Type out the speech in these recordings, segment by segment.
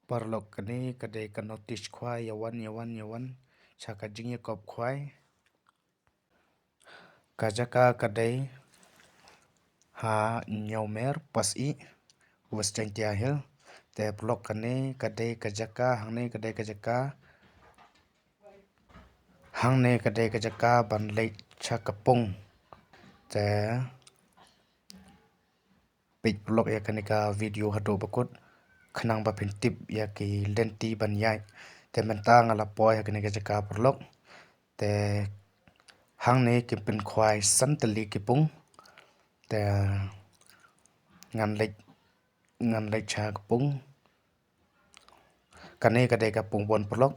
Parlok kani kadai ka notice khwai yawan chaka jingye kop khwai kajaka kadai ha nyomer pasi western tiahil te blok kani kadai kajaka hangne kadai kajaka ban lei chakapung te page blok ya kani ka video hado bakut khnang ba phin tip ya ki lenti ban yai te menta ngala poi kani ka jaka blok te hangne ki pin khwai santali ki pung te ngan lek cha kapung kane kadai ka pung won blok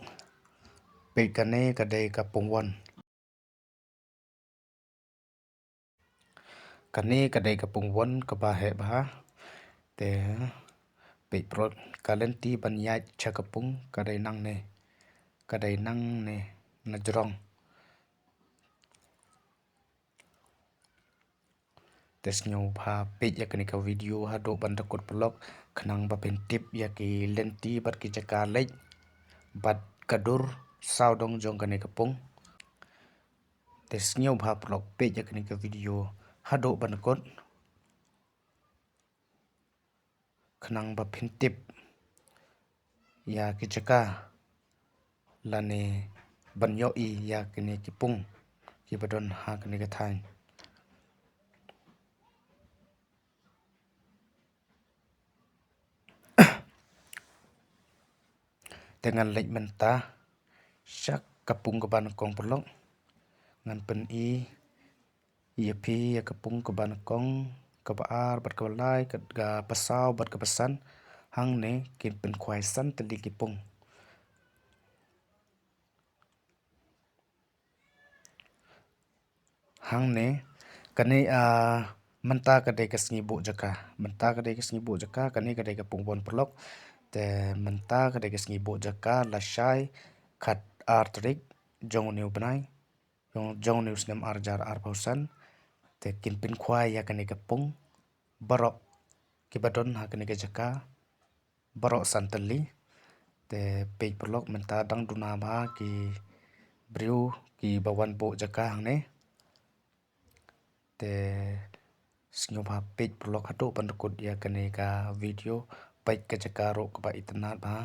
pe kane kadai ka pung won kane kadai ka pung won ka ba he ba te pe prot kalenti ban yai cha kapung kadai nang ne najrong tesnyo pha pe ya kani ka video ha do ban takut blok khnang ba pen tip ya ki lenti bat ki jaka lek bat kadur saudong jong kani kapung tesnyo pha blok pe ya kani ka video ha do ban takut khnang ba pen tip ya ki jaka lane ban yo I ya kani ki pung ki badon ha kani ka thain dengan lek menta syak kapung ka ban kong blok ngan pen EP ya kapung ka ban kong ka baar bat ka lai ka ga pasau bat ka pasan hang ne kin pen khwai san tali ki pung hang ne kane menta kadai ka sngibu jaka kane kadai ka pung bon blok te menta kadai ka sngibu jaka la shai khat artrik jong new banai jong new snem arjar arpausan te kin pin khwai ya kane ka pung barok ki badon ha kane ka jaka barok santali te page blok menta dang duna ba ki briu ki bawan bo jaka hang ne te snyo ba page blok hado pan kut ya kane ka video page ka jaka ro ka ba itna ba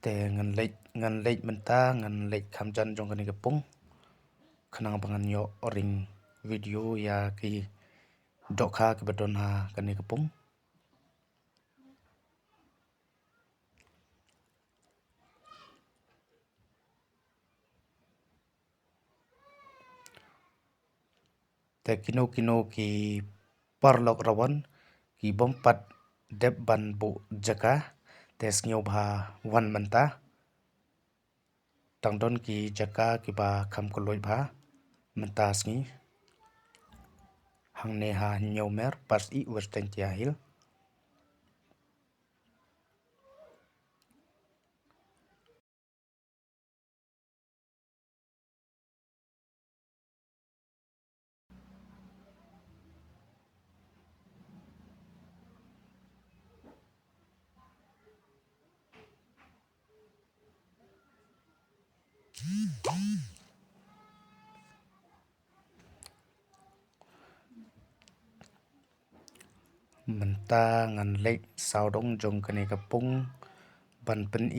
te ngan lek menta ngan lek khamjan jong kani kapung khnang bangan yo ring video ya ki dokha ki badon ha kani kapung te kino ki parlok rawan ki bompat dep ban bu jaka te snyo ba wan menta tangdon ki jaka ki ba kham koloi ba menta sngi hangne ha nyomer pas I western tiahil menta ngan lek saudong jong kani kapung ban pen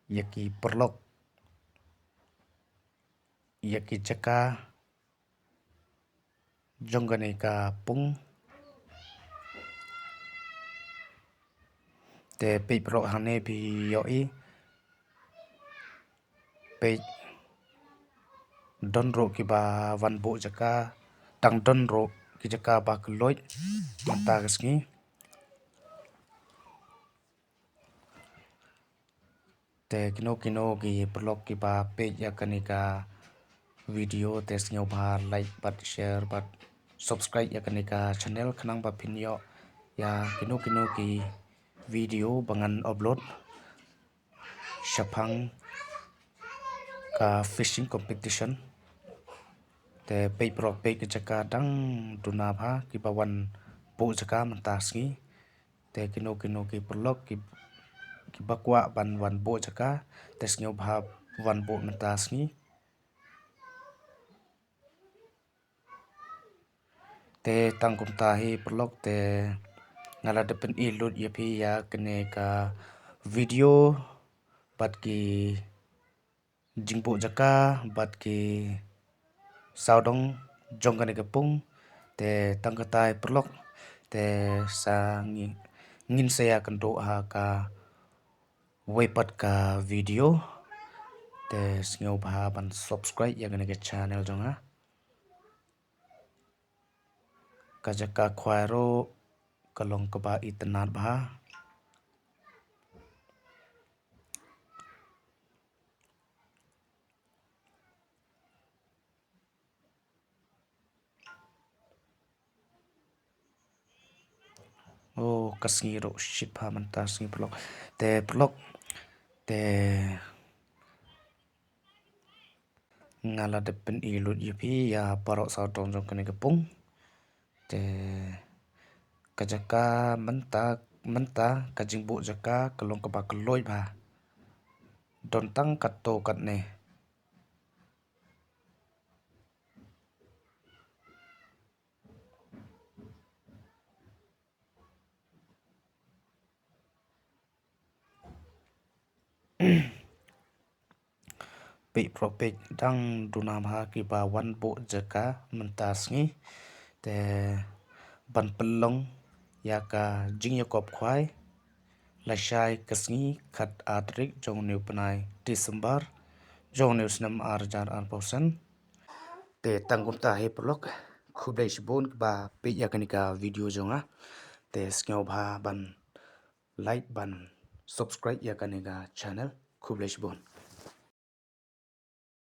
yaki perlok yaki jaka jong kani kapung te pe prok hane bi yo I pe don ro ki ba wan bo jaka tang don ro ki jaka ba kloi menta kasngi te kino ki blog ki ba page ya kani ka video te snyo ba like bat share bat subscribe ya kani ka channel khnang ba phin yo ya kino ki video bangan upload shaphang ka fishing competition te pe prok pe ke jaka dang duna bha ki bawan bo jaka menta sngi te kino ki prolok ki bakwa ban wan bo jaka te snyo bha wan bo menta sngi te tangkum ta hi prolok te ngala depen ilut ye phi ya kene ka video bat ki jingbo jaka bat ki saudong jong kane kapung te tangkatai prolok te sa ngin saya kendo ha ka wepat ka video te snyo bha ban subscribe ya kane ke channel jong ha ka jaka khwairo kalong ka ba itanat bha oh kasngi ro shit bha menta sngi prolok te ngala depen ilut yepi ya parok saudong jong kane kapung te kajaka menta kajingbo jaka kalong ka ba kaloi bha don tang kat to kat ne pe propek dang duna bha ki ba wan bo jaka menta sngi te ban pelong ya ka jing yakop khwai la shai kasngi khat atrik jong new panai December jong new snam arjar arposan te tangkum ta he prolok khublai shibon ba pe yakanika video jonga te skyo bha ban like ban subscribe yakanika channel khublai shibon